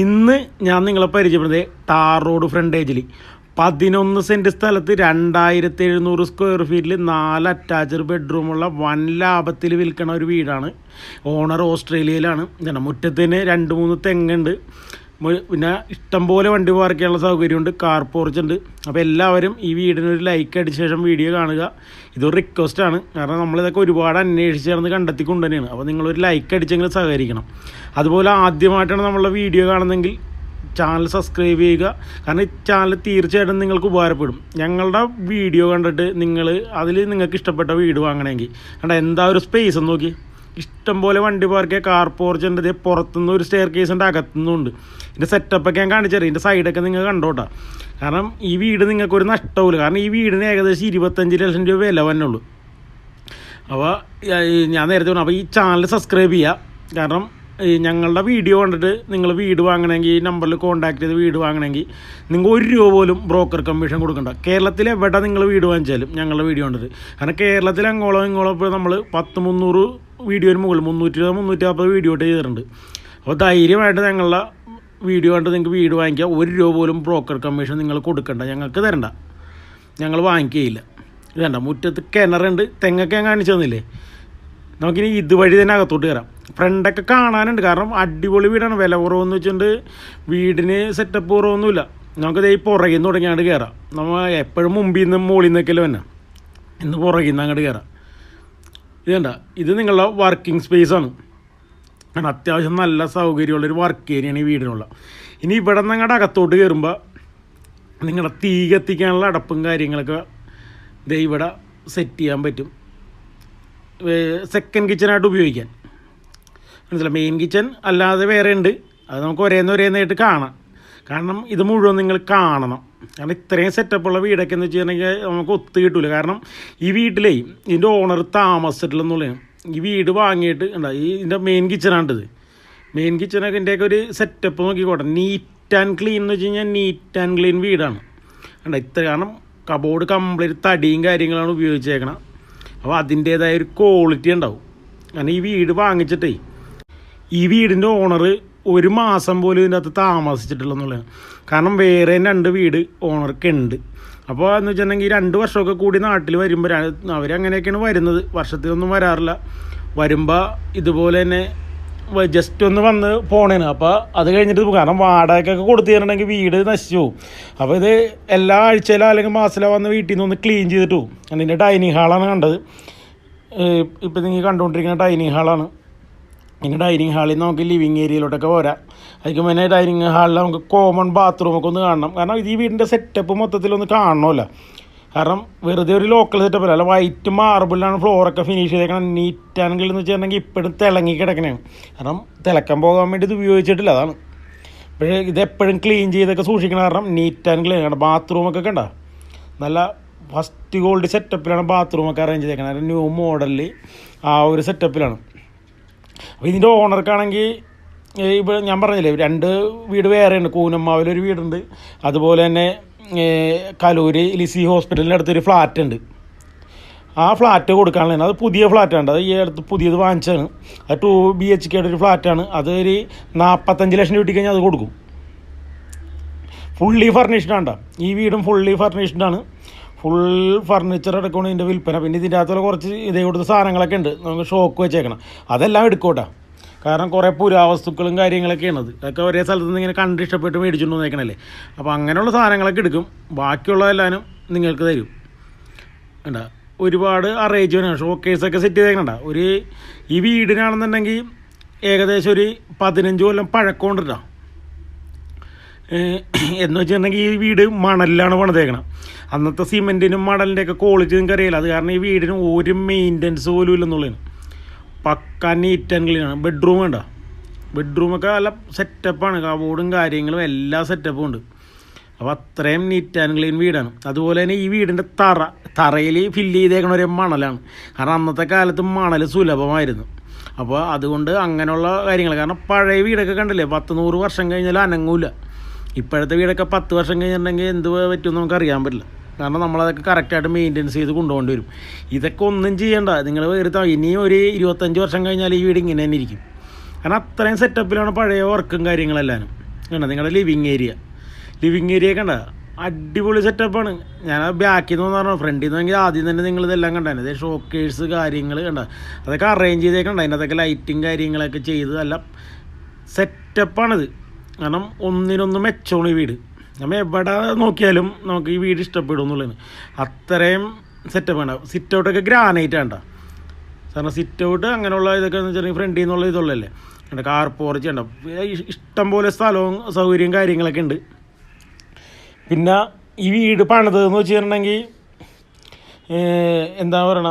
ഇന്ന് ഞാൻ നിങ്ങളെ പരിചയപ്പെടുന്നത് ടാർ റോഡ് ഫ്രണ്ടേജിൽ 11 സെൻറ്റ് സ്ഥലത്ത് 2700 സ്ക്വയർ ഫീറ്റിൽ 4 അറ്റാച്ച്ഡ് ബെഡ്റൂമുള്ള വൻ ലാഭത്തിൽ വിൽക്കണ ഒരു വീടാണ്. ഓണർ ഓസ്ട്രേലിയയിലാണ്. മുറ്റത്തിന് 2-3 തെങ്ങുണ്ട്, പിന്നെ ഇഷ്ടംപോലെ വണ്ടി പാർക്ക് ചെയ്യാനുള്ള സൗകര്യമുണ്ട്, കാർ പോർച്ച് ഉണ്ട്. അപ്പോൾ എല്ലാവരും ഈ വീടിനൊരു ലൈക്ക് അടിച്ച ശേഷം വീഡിയോ കാണുക. ഇതൊരു റിക്വസ്റ്റാണ്, കാരണം നമ്മളിതൊക്കെ ഒരുപാട് അന്വേഷിച്ച് നടന്ന് കണ്ടെത്തിക്കൊണ്ട് തന്നെയാണ്. അപ്പോൾ നിങ്ങളൊരു ലൈക്ക് അടിച്ചെങ്കിലും സഹകരിക്കണം. അതുപോലെ ആദ്യമായിട്ടാണ് നമ്മളുടെ വീഡിയോ കാണുന്നതെങ്കിൽ ചാനൽ സബ്സ്ക്രൈബ് ചെയ്യുക, കാരണം ഈ ചാനൽ തീർച്ചയായിട്ടും നിങ്ങൾക്ക് ഉപകാരപ്പെടും. ഞങ്ങളുടെ വീഡിയോ കണ്ടിട്ട് അതിൽ നിങ്ങൾക്ക് ഇഷ്ടപ്പെട്ട വീട് വാങ്ങണമെങ്കിൽ എന്താ ഒരു സ്പേസ് എന്ന് നോക്കി, ഇഷ്ടംപോലെ വണ്ടി പാർക്ക്, കാർ പോർച്ച് ഉണ്ട്, പുറത്തുനിന്ന് ഒരു സ്റ്റെയർ കേസ് ഉണ്ട്, അകത്തുനിന്നുണ്ട്. ഇതിൻ്റെ സെറ്റപ്പൊക്കെ ഞാൻ കാണിച്ചറിയാം. ഇതിൻ്റെ സൈഡൊക്കെ നിങ്ങൾ കണ്ടോട്ടാ, കാരണം ഈ വീട് നിങ്ങൾക്കൊരു നഷ്ടമില്ല. കാരണം ഈ വീടിന് ഏകദേശം 25 ലക്ഷം രൂപ വില തന്നെയുള്ളൂ. അപ്പോൾ ഞാൻ നേരത്തെ പറഞ്ഞു, അപ്പോൾ ഈ ചാനൽ സബ്സ്ക്രൈബ് ചെയ്യുക. കാരണം ഞങ്ങളുടെ വീഡിയോ കണ്ടിട്ട് നിങ്ങൾ വീട് വാങ്ങണമെങ്കിൽ ഈ നമ്പറിൽ കോൺടാക്ട് ചെയ്ത് വീട് വാങ്ങണമെങ്കിൽ നിങ്ങൾ 1 രൂപ പോലും ബ്രോക്കർ കമ്മീഷൻ കൊടുക്കണ്ട. കേരളത്തിൽ എവിടെ നിങ്ങൾ വീട് വാങ്ങിച്ചാലും ഞങ്ങളുടെ വീഡിയോ കണ്ടിട്ട്, കാരണം കേരളത്തിൽ ഇങ്ങോളം ഇപ്പോൾ നമ്മൾ 300 വീഡിയോന് മുകളിൽ 320-340 വീഡിയോ ചെയ്തിട്ടുണ്ട്. അപ്പോൾ ധൈര്യമായിട്ട് ഞങ്ങളുടെ വീഡിയോ കണ്ട് നിങ്ങൾക്ക് വീട് വാങ്ങിക്കുക. 1 രൂപ പോലും ബ്രോക്കർ കമ്മീഷൻ നിങ്ങൾ കൊടുക്കണ്ട, ഞങ്ങൾക്ക് തരണ്ട, ഞങ്ങൾ വാങ്ങിക്കുകയില്ല. ഇതണ്ട മുറ്റത്ത് കിണറുണ്ട്, തെങ്ങൊക്കെ ഞാൻ കാണിച്ചു തന്നില്ലേ. നമുക്കിനി ഇതുവഴി തന്നെ അകത്തോട്ട് കയറാം. ഫ്രണ്ടൊക്കെ കാണാനുണ്ട്, കാരണം അടിപൊളി വീടാണ്. വില കുറവെന്ന് വെച്ചിട്ടുണ്ട്, വീടിന് സെറ്റപ്പ് കുറവൊന്നുമില്ല. നമുക്കത് ഈ പുറകിൽ നിന്ന് തുടങ്ങിയാണ്ട് കയറാം. നമ്മൾ എപ്പോഴും മുമ്പിൽ നിന്ന് മുകളിൽ നിന്നൊക്കെയല്ലോ തന്നെ, ഇന്ന് പുറകിൽ നിന്ന് അങ്ങോട്ട് കയറാം. ഇതേണ്ട, ഇത് നിങ്ങളുടെ വർക്കിംഗ് സ്പേസാണ്. കാരണം അത്യാവശ്യം നല്ല സൗകര്യമുള്ളൊരു വർക്ക് ഏരിയയാണ് ഈ വീടിനുള്ള. ഇനി ഇവിടെ നിന്ന് അങ്ങോട്ട് അകത്തോട്ട് കയറുമ്പോൾ നിങ്ങളുടെ തീ കത്തിക്കാനുള്ള അടപ്പും കാര്യങ്ങളൊക്കെ ഇവിടെ സെറ്റ് ചെയ്യാൻ പറ്റും. സെക്കൻഡ് കിച്ചനായിട്ട് ഉപയോഗിക്കാൻ മനസ്സിലായി. മെയിൻ കിച്ചൺ അല്ലാതെ വേറെ ഉണ്ട്, അത് നമുക്ക് ഒരേന്നായിട്ട് കാണാം. കാരണം ഇത് മുഴുവൻ നിങ്ങൾ കാണണം. കാരണം ഇത്രയും സെറ്റപ്പുള്ള വീടൊക്കെ എന്ന് വെച്ചിട്ടുണ്ടെങ്കിൽ നമുക്ക് ഒത്തു കിട്ടില്ല. കാരണം ഈ വീട്ടിലേ ഇതിൻ്റെ ഓണർ താമസിച്ചിട്ടില്ലെന്നുള്ളതാണ്. ഈ വീട് വാങ്ങിയിട്ട് ഇതിൻ്റെ മെയിൻ കിച്ചണാണിത്. മെയിൻ കിച്ചണൊക്കെ ഇതിൻ്റെയൊക്കെ ഒരു സെറ്റപ്പ് നോക്കിക്കോട്ടെ. നീറ്റ് ആൻഡ് ക്ലീൻ എന്ന് വെച്ച് കഴിഞ്ഞാൽ നീറ്റ് ആൻഡ് ക്ലീൻ വീടാണ്. ഇത്ര കാരണം കബോർഡ് കംപ്ലീറ്റ് തടിയും കാര്യങ്ങളാണ് ഉപയോഗിച്ചേക്കണം. അപ്പോൾ അതിൻ്റേതായ ഒരു ക്വാളിറ്റി ഉണ്ടാവും. കാരണം ഈ വീട് വാങ്ങിച്ചിട്ടേ ഈ വീടിൻ്റെ ഓണർ 1 മാസം പോലും ഇതിൻ്റെ അകത്ത് താമസിച്ചിട്ടില്ലെന്നുള്ളതാണ്. കാരണം വേറെ 2 വീട് ഓണർക്ക് ഉണ്ട്. അപ്പോൾ എന്ന് വെച്ചിട്ടുണ്ടെങ്കിൽ 2 വർഷമൊക്കെ കൂടി നാട്ടിൽ വരുമ്പോൾ അവരങ്ങനെയൊക്കെയാണ് വരുന്നത്, വർഷത്തിലൊന്നും വരാറില്ല. വരുമ്പോൾ ഇതുപോലെ തന്നെ ജസ്റ്റ് ഒന്ന് വന്ന് പോണേന്. അപ്പോൾ അത് കഴിഞ്ഞിട്ട് കാരണം വാടകയ്ക്കൊക്കെ കൊടുത്തു തരണമെങ്കിൽ വീട് നശിച്ചു പോകും. അപ്പോൾ ഇത് എല്ലാ ആഴ്ചയിലോ അല്ലെങ്കിൽ മാസത്തിലോ വന്ന് വീട്ടിൽ നിന്ന് ഒന്ന് ക്ലീൻ ചെയ്തിട്ട് പോകും. അതിൻ്റെ ഡൈനിങ് ഹാളാണ് കണ്ടത്. ഇപ്പം നിങ്ങൾ കണ്ടുകൊണ്ടിരിക്കുന്ന ഡൈനിങ് ഹാളാണ്. ഇനി ഡൈനിങ് ഹാളിൽ നിന്ന് നമുക്ക് ലിവിങ് ഏരിയയിലോട്ടൊക്കെ പോരാം. അതിന് മുന്നേ ഡൈനിങ് ഹാളിൽ നമുക്ക് കോമൺ ബാത്റൂമൊക്കെ ഒന്ന് കാണണം. കാരണം ഈ വീടിൻ്റെ സെറ്റപ്പ് മൊത്തത്തിലൊന്ന് കാണണമല്ലോ. കാരണം വെറുതെ ഒരു ലോക്കൽ സെറ്റപ്പ് അല്ല, വൈറ്റ് മാർബിളിലാണ് ഫ്ലോറൊക്കെ ഫിനിഷ് ചെയ്തേക്കണം. നീറ്റ് ആണെങ്കിൽ എന്ന് വെച്ചിട്ടുണ്ടെങ്കിൽ ഇപ്പോഴും തിളങ്ങി കിടക്കണതാണ്. കാരണം തിളക്കം പോകാൻ വേണ്ടി ഇത് ഉപയോഗിച്ചിട്ടില്ല, അതാണ്. പക്ഷേ ഇതെപ്പോഴും ക്ലീൻ ചെയ്തൊക്കെ സൂക്ഷിക്കണം. കാരണം നീറ്റ് ആൻഡ് ക്ലീൻ ആണ്. ബാത്റൂമൊക്കെ കണ്ട നല്ല ഫസ്റ്റ് ഗോൾഡ് സെറ്റപ്പിലാണ് ബാത്റൂമൊക്കെ അറേഞ്ച് ചെയ്തേക്കണം. ന്യൂ മോഡലിൽ ആ ഒരു സെറ്റപ്പിലാണ്. അപ്പോൾ ഇതിൻ്റെ ഓണർക്കാണെങ്കിൽ ഇപ്പോൾ ഞാൻ പറഞ്ഞില്ലേ 2 വീട് വേറെയുണ്ട്. കൂനമ്മാവിലൊരു വീടുണ്ട്, അതുപോലെ തന്നെ കലൂർ ലിസി ഹോസ്പിറ്റലിൻ്റെ അടുത്തൊരു ഫ്ലാറ്റ് ഉണ്ട്. ആ ഫ്ലാറ്റ് കൊടുക്കാനുള്ളതാണ്. അത് പുതിയ ഫ്ലാറ്റാണ്, അത് ഈ അടുത്ത് പുതിയത് വാങ്ങിച്ചാണ്. അത് 2 BHK ഒരു ഫ്ലാറ്റാണ്. അതൊരു 45 ലക്ഷം രൂപ കഴിഞ്ഞാൽ അത് കൊടുക്കും. ഫുള്ളി ഫർണിഷ്ഡാണ്. ഈ വീടും ഫുള്ളി ഫർണിഷ്ഡാണ്. ഫുൾ ഫർണിച്ചർ അടക്കമാണ് ഇതിൻ്റെ വിൽപ്പന. പിന്നെ ഇതിൻ്റെ അകത്തുള്ള കുറച്ച് ഇതേ കൊടുത്ത സാധനങ്ങളൊക്കെ ഉണ്ട്, നമുക്ക് ഷോക്ക് വെച്ചേക്കണം. അതെല്ലാം എടുക്കോട്ടെ, കാരണം കുറേ പുരാവസ്തുക്കളും കാര്യങ്ങളൊക്കെയാണ്. അതൊക്കെ ഒരേ സ്ഥലത്ത് നിന്ന് ഇങ്ങനെ കണ്ട് ഇഷ്ടപ്പെട്ട് മേടിച്ചുകൊണ്ട് വന്നേക്കണല്ലേ. അപ്പോൾ അങ്ങനെയുള്ള സാധനങ്ങളൊക്കെ എടുക്കും. ബാക്കിയുള്ളതെല്ലാനും നിങ്ങൾക്ക് തരും. വേണ്ട ഒരുപാട് അറേഞ്ച്മെൻറ്റ് ഷോക്കേസൊക്കെ സെറ്റ് ചെയ്തേക്കണ്ട. ഈ വീടിനാണെന്നുണ്ടെങ്കിൽ ഏകദേശം ഒരു 15 കൊല്ലം പഴക്കമുണ്ടിട്ടാ. എന്ന് വെച്ചിട്ടുണ്ടെങ്കിൽ ഈ വീട് മണലിലാണ് പണിതേക്കണം. അന്നത്തെ സിമെൻറ്റിനും മണലിൻ്റെയൊക്കെ ക്വാളിറ്റി നിങ്ങൾക്ക് അറിയില്ല. അത് കാരണം ഈ വീടിന് ഒരു മെയിൻ്റനൻസ് പോലും ഇല്ലെന്നുള്ളതാണ്. പക്ക നീറ്റ് ആൻഡ് ക്ലീൻ ആണ്. ബെഡ്റൂം വേണ്ട, ബെഡ്റൂമൊക്കെ നല്ല സെറ്റപ്പാണ്. കബോർഡും കാര്യങ്ങളും എല്ലാ സെറ്റപ്പും ഉണ്ട്. അപ്പോൾ അത്രയും നീറ്റ് ആൻഡ് ക്ലീൻ വീടാണ്. അതുപോലെ തന്നെ ഈ വീടിൻ്റെ തറയിൽ ഫില്ല് ചെയ്തേക്കണ ഒരു മണലാണ്. കാരണം അന്നത്തെ കാലത്ത് മണൽ സുലഭമായിരുന്നു. അപ്പോൾ അതുകൊണ്ട് അങ്ങനെയുള്ള കാര്യങ്ങൾ. കാരണം പഴയ വീടൊക്കെ കണ്ടില്ലേ, 10-100 വർഷം കഴിഞ്ഞാൽ അനങ്ങൂല. ഇപ്പോഴത്തെ വീടൊക്കെ 10 വർഷം കഴിഞ്ഞിട്ടുണ്ടെങ്കിൽ എന്ത് പറ്റുമെന്ന് നമുക്ക് അറിയാൻ പറ്റില്ല. കാരണം നമ്മളതൊക്കെ കറക്റ്റായിട്ട് മെയിൻ്റെനൻസ് ചെയ്ത് കൊണ്ടുപോകേണ്ടി വരും. ഇതൊക്കെ ഒന്നും ചെയ്യണ്ട, നിങ്ങൾ വേറെ ഇനിയും ഒരു 25 വർഷം കഴിഞ്ഞാൽ ഈ വീട് ഇങ്ങനെ തന്നെ ഇരിക്കും. കാരണം അത്രയും സെറ്റപ്പിലാണ് പഴയ വർക്കും കാര്യങ്ങളെല്ലാവരും. കണ്ട നിങ്ങളുടെ ലിവിങ് ഏരിയ കണ്ട അടിപൊളി സെറ്റപ്പാണ്. ഞാൻ ബാക്കിൽ നിന്ന് പറഞ്ഞു, ഫ്രണ്ടിൽ നിന്നെങ്കിൽ ആദ്യം തന്നെ നിങ്ങളിതെല്ലാം കണ്ടായിരുന്നു. ഇത് ഷോക്കേഴ്സ് കാര്യങ്ങൾ കണ്ട, അതൊക്കെ അറേഞ്ച് ചെയ്തേക്കണ്ട, അതിനകത്തൊക്കെ ലൈറ്റും കാര്യങ്ങളൊക്കെ ചെയ്ത് നല്ല സെറ്റപ്പാണിത്. കാരണം ഒന്നിനൊന്ന് മെച്ചമാണ് ഈ വീട്. നമ്മൾ എവിടെ നോക്കിയാലും നമുക്ക് ഈ വീട് ഇഷ്ടപ്പെടും എന്നുള്ളതാണ്, അത്രയും സെറ്റപ്പാണ്. സിറ്റ് ഔട്ടൊക്കെ ഗ്രാനൈറ്റ് വേണ്ട, കാരണം സിറ്റ് ഔട്ട് അങ്ങനെയുള്ള ഇതൊക്കെ എന്ന് വെച്ചിട്ടുണ്ടെങ്കിൽ ഫ്രണ്ടിൽ നിന്നുള്ള ഇതുള്ളല്ലേ. കാർ പോർച്ച് ഉണ്ട്, ഇഷ്ടംപോലെ സ്ഥലവും സൗകര്യവും കാര്യങ്ങളൊക്കെ ഉണ്ട്. പിന്നെ ഈ വീട് പണിതെന്ന് വെച്ചിട്ടുണ്ടെങ്കിൽ എന്താ പറയണ,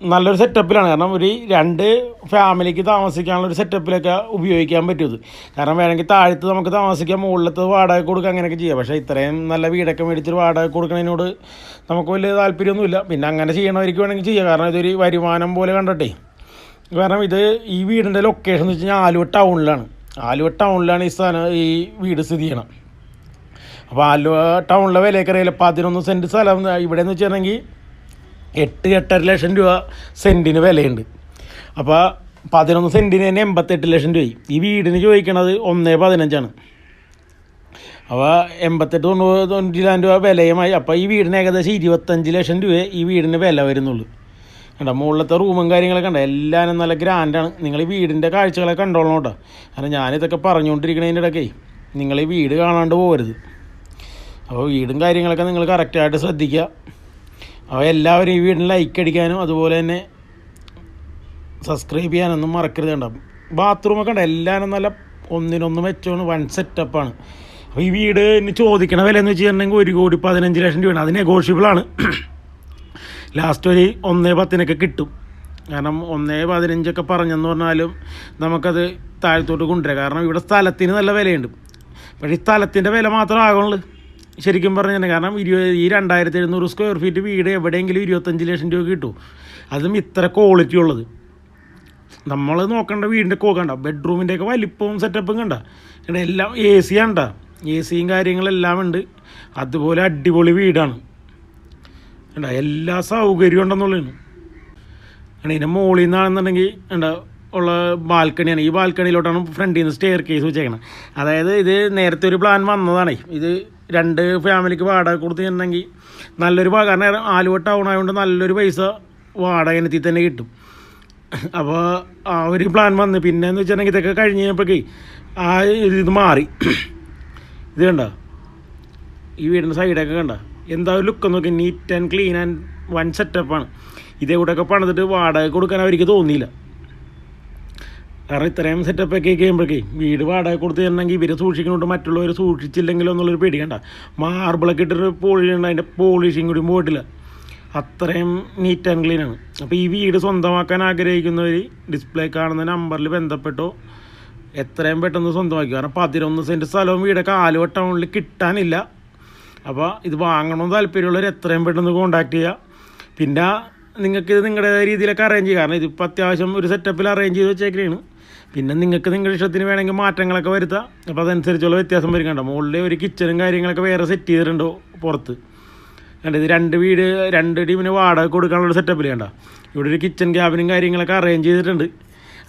നല്ലൊരു സെറ്റപ്പിലാണ്. കാരണം ഒരു 2 ഫാമിലിക്ക് താമസിക്കാനുള്ളൊരു സെറ്റപ്പിലൊക്കെ ഉപയോഗിക്കാൻ പറ്റും. കാരണം വേണമെങ്കിൽ താഴത്ത് നമുക്ക് താമസിക്കാം, മുകളിലത്തെ വാടക കൊടുക്കുക, അങ്ങനെയൊക്കെ ചെയ്യാം. പക്ഷേ ഇത്രയും നല്ല വീടൊക്കെ മേടിച്ചിട്ട് വാടക കൊടുക്കുന്നതിനോട് നമുക്ക് വലിയ താല്പര്യമൊന്നുമില്ല. പിന്നെ അങ്ങനെ ചെയ്യണവർക്ക് വേണമെങ്കിൽ ചെയ്യാം, കാരണം ഇതൊരു വരുമാനം പോലെ കണ്ടിട്ടേ. കാരണം ഈ വീടിൻ്റെ ലൊക്കേഷൻ എന്ന് വെച്ച് കഴിഞ്ഞാൽ ആലുവ ടൗണിലാണ് ഈ വീട് സ്ഥിതി ചെയ്യണം. അപ്പോൾ ആലുവ ടൗണിലെ വിലയൊക്കെ അറിയില്ല. 11 സെൻറ്റ് സ്ഥലം ഇവിടെ എന്ന് വെച്ചിട്ടുണ്ടെങ്കിൽ 8-8.5 ലക്ഷം രൂപ സെൻറ്റിന് വിലയുണ്ട്. അപ്പോൾ 11 സെൻറ്റിന് തന്നെ 88 ലക്ഷം രൂപയായി. ഈ വീടിന് ചോദിക്കണത് 1.15 അപ്പോൾ 88-90 ലക്ഷം രൂപ വിലയുമായി. അപ്പോൾ ഈ വീടിന് ഏകദേശം 25 ലക്ഷം രൂപ ഈ വീടിന് വില വരുന്നുള്ളൂ. കണ്ടോ മുകളിലത്തെ റൂമും കാര്യങ്ങളൊക്കെ ഉണ്ട്, എല്ലാവരും നല്ല ഗ്രാൻഡാണ്. നിങ്ങൾ ഈ വീടിൻ്റെ കാഴ്ചകളൊക്കെ കണ്ടോളണം കേട്ടോ. കാരണം ഞാനിതൊക്കെ പറഞ്ഞുകൊണ്ടിരിക്കുന്നതിൻ്റെ ഇടയ്ക്ക് നിങ്ങൾ ഈ വീട് കാണാണ്ട് പോകരുത്. അപ്പോൾ വീടും കാര്യങ്ങളൊക്കെ നിങ്ങൾ കറക്റ്റായിട്ട് ശ്രദ്ധിക്കുക. അപ്പോൾ എല്ലാവരും ഈ വീടിന് ലൈക്ക് അടിക്കാനും അതുപോലെ തന്നെ സബ്സ്ക്രൈബ് ചെയ്യാനൊന്നും മറക്കരുത്. കണ്ടോ ബാത്റൂമൊക്കെ ഉണ്ട്, എല്ലാവരും നല്ല ഒന്നിനൊന്ന് മെച്ചമാണ്, വൺ സെറ്റപ്പാണ്. അപ്പോൾ ഈ വീട് ഇനി ചോദിക്കണ വില എന്ന് വെച്ചിട്ടുണ്ടെങ്കിൽ 1,15 ലക്ഷം രൂപയാണ്. അത് നെഗോഷ്യബിളാണ്. ലാസ്റ്റ് ഒരു 1.10 കിട്ടും. കാരണം 1.15 പറഞ്ഞെന്ന് പറഞ്ഞാലും നമുക്കത് താഴത്തോട്ട് കൊണ്ടുവരാം. കാരണം ഇവിടെ സ്ഥലത്തിന് നല്ല വിലയുണ്ട്. പക്ഷേ ഈ സ്ഥലത്തിൻ്റെ വില മാത്രമേ ആകുള്ളൂ ശരിക്കും പറഞ്ഞാൽ. കാരണം ഈ 2700 സ്ക്വയർ ഫീറ്റ് വീട് എവിടെയെങ്കിലും 25 ലക്ഷം രൂപ കിട്ടും, അതും ഇത്ര ക്വാളിറ്റി ഉള്ളത്. നമ്മൾ നോക്കേണ്ട വീടിൻ്റെ കണ്ട ബെഡ്റൂമിൻ്റെയൊക്കെ വലിപ്പവും സെറ്റപ്പും കണ്ട, എല്ലാം AC കണ്ട, ACയും കാര്യങ്ങളെല്ലാം ഉണ്ട്. അതുപോലെ അടിപൊളി വീടാണ് കണ്ട, എല്ലാ സൗകര്യവും ഉണ്ടെന്നുള്ളതാണ്. ഇതിൻ്റെ മുകളിൽ നിന്നാണെന്നുണ്ടെങ്കിൽ ഉള്ള ബാൽക്കണിയാണ്. ഈ ബാൽക്കണിയിലോട്ടാണ് ഫ്രണ്ടിൽ നിന്ന് സ്റ്റെയർ കേസ് വെച്ചേക്കണം. അതായത് ഇത് നേരത്തെ ഒരു പ്ലാൻ വന്നതാണ്. ഇത് 2 ഫാമിലിക്ക് വാടക കൊടുത്തിട്ടുണ്ടെങ്കിൽ നല്ലൊരു കാരണം ആലുവ ടൗൺ ആയതുകൊണ്ട് നല്ലൊരു പൈസ വാടക ഇനത്തിൽ തന്നെ കിട്ടും. അപ്പോൾ ആ ഒരു പ്ലാൻ വന്ന് പിന്നെയെന്ന് വെച്ചിട്ടുണ്ടെങ്കിൽ ഇതൊക്കെ കഴിഞ്ഞ് കഴിഞ്ഞപ്പോഴേക്ക് ഇത് മാറി. ഇത് കണ്ട ഈ വീടിൻ്റെ സൈഡൊക്കെ കണ്ട എന്താ ഒരു ലുക്ക് നോക്കി, neat and clean and one സെറ്റപ്പാണ്. ഇതേ കൂടെയൊക്കെ പണിതിട്ട് വാടക കൊടുക്കാൻ അവർക്ക് തോന്നിയില്ല. കാരണം ഇത്രയും സെറ്റപ്പൊക്കെ കഴിയുമ്പോഴേക്കേ വീട് വാടക കൊടുത്ത് തരണമെങ്കിൽ ഇവരെ സൂക്ഷിക്കുന്നുണ്ട്, മറ്റുള്ളവർ സൂക്ഷിച്ചില്ലെങ്കിലോ എന്നുള്ളൊരു പേടി കണ്ട. മാർബിളൊക്കെ ഇട്ടൊരു പോളിഷുണ്ട്, അതിൻ്റെ പോളിഷിങ് കൂടി പോയിട്ടില്ല, അത്രയും നീറ്റ് ആൻഡ് ക്ലീനാണ്. അപ്പോൾ ഈ വീട് സ്വന്തമാക്കാൻ ആഗ്രഹിക്കുന്നവർ ഡിസ്പ്ലേ കാണുന്ന നമ്പറിൽ ബന്ധപ്പെട്ടോ എത്രയും പെട്ടെന്ന് സ്വന്തമാക്കി. കാരണം 11 സെൻറ്റ് സ്ഥലവും വീടൊക്കെ ആലുവ ടൗണിൽ കിട്ടാനില്ല. അപ്പോൾ ഇത് വാങ്ങണമെന്ന് താല്പര്യമുള്ളവർ എത്രയും പെട്ടെന്ന് കോൺടാക്ട് ചെയ്യുക. പിന്നെ നിങ്ങൾക്ക് ഇത് നിങ്ങളുടെ രീതിയിലൊക്കെ അറേഞ്ച് ചെയ്യുക. കാരണം ഇതിപ്പോൾ അത്യാവശ്യം ഒരു സെറ്റപ്പിൽ അറേഞ്ച് ചെയ്ത് വെച്ചേക്കാണ്. പിന്നെ നിങ്ങൾക്ക് നിങ്ങളുടെ ഇഷ്ടത്തിന് വേണമെങ്കിൽ മാറ്റങ്ങളൊക്കെ വരുത്താം. അപ്പോൾ അതനുസരിച്ചുള്ള വ്യത്യാസം വരും. കണ്ടോ മുകളിൽ ഒരു കിച്ചണും കാര്യങ്ങളൊക്കെ വേറെ സെറ്റ് ചെയ്തിട്ടുണ്ടോ പുറത്ത് കണ്ട. ഇത് 2 ടീമിന് വാടക കൊടുക്കാനുള്ള സെറ്റപ്പിൽ കണ്ട. ഇവിടെ ഒരു കിച്ചൺ ക്യാബിനും കാര്യങ്ങളൊക്കെ അറേഞ്ച് ചെയ്തിട്ടുണ്ട്.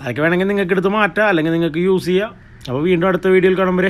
അതൊക്കെ വേണമെങ്കിൽ നിങ്ങൾക്ക് എടുത്ത് മാറ്റാം, അല്ലെങ്കിൽ നിങ്ങൾക്ക് യൂസ് ചെയ്യാം. അപ്പോൾ വീണ്ടും അടുത്ത വീഡിയോയിൽ കാണുമ്പോൾ